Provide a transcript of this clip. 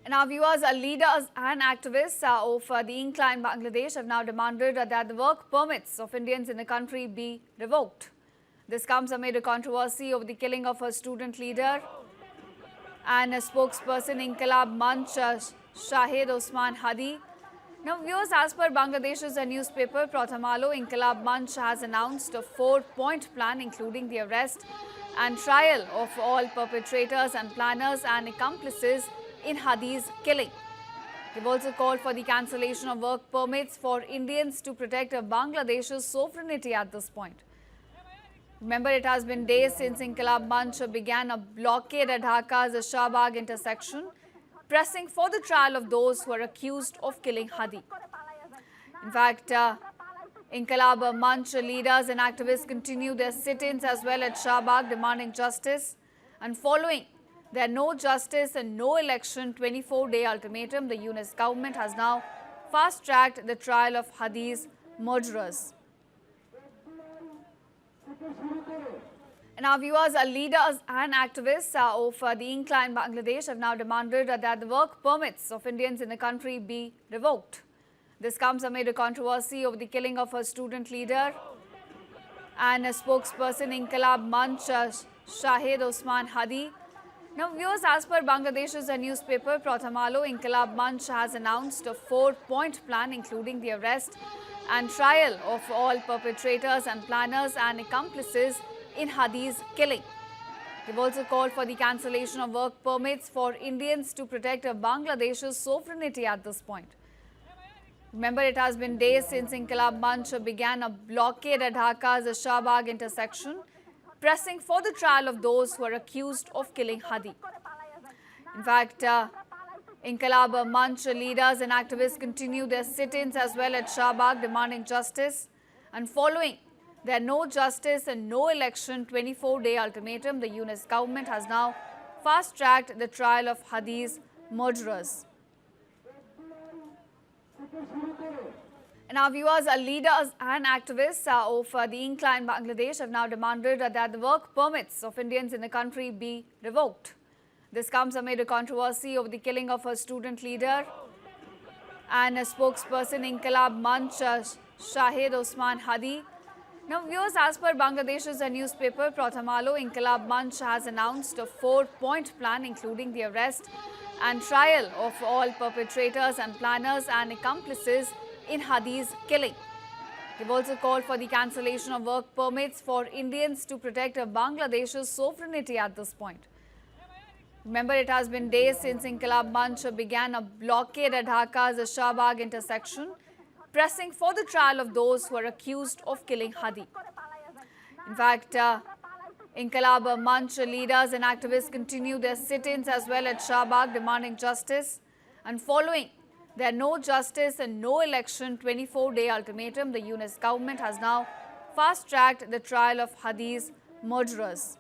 And our viewers, leaders and activists of the Incline Bangladesh have now demanded that the work permits of Indians in the country be revoked. This comes amid a controversy over the killing of a student leader and a spokesperson Inqilab Manch, Shahid Osman Hadi. Now, viewers, as per Bangladesh's newspaper Pratham Alo, Inqilab Manch has announced a 4-point plan including the arrest and trial of all perpetrators and planners and accomplices in Hadi's killing. They've also called for the cancellation of work permits for Indians to protect Bangladesh's sovereignty at this point. Remember, it has been days since Inqilab Manch began a blockade at Dhaka's Shahbag intersection, pressing for the trial of those who are accused of killing Hadi. In fact, Inqilab Manch leaders and activists continue their sit-ins as well at Shahbag, demanding justice. And following their no justice and no election 24-day ultimatum, the UNIS government has now fast-tracked the trial of Hadi's murderers. And our viewers, leaders and activists of the Incline Bangladesh have now demanded that the work permits of Indians in the country be revoked. This comes amid a controversy over the killing of a student leader and a spokesperson Inqilab Manch, Shahid Osman Hadi. Now, viewers, as per Bangladesh's newspaper Pratham Alo, Inqilab Manch has announced a 4-point plan including the arrest and trial of all perpetrators and planners and accomplices in Hadi's killing. They've also called for the cancellation of work permits for Indians to protect Bangladesh's sovereignty at this point. Remember, it has been days since Inqilab Manch began a blockade at Dhaka's Shahbag intersection, pressing for the trial of those who are accused of killing Hadi. In fact, Inqilab Manch leaders and activists continue their sit-ins as well at Shahbag, demanding justice. And following their no justice and no election 24-day ultimatum, the UNIS government has now fast-tracked the trial of Hadi's murderers. And our viewers, leaders and activists of the Incline Bangladesh have now demanded that the work permits of Indians in the country be revoked. This comes amid a controversy over the killing of a student leader and a spokesperson Inqilab Manch, Shahid Osman Hadi. Now, viewers, as per Bangladesh's newspaper Pratham Alo, Inqilab Manch has announced a 4-point plan including the arrest and trial of all perpetrators and planners and accomplices in Hadi's killing. They've also called for the cancellation of work permits for Indians to protect Bangladesh's sovereignty at this point. Remember, it has been days since Inqilab Manch began a blockade at Dhaka's Shahbag intersection, pressing for the trial of those who are accused of killing Hadi. In fact, Inqilab Manch leaders and activists continue their sit-ins as well at Shahbag, demanding justice. And following their no justice and no election 24-day ultimatum, the UNIS government has now fast-tracked the trial of Hadi's murderers.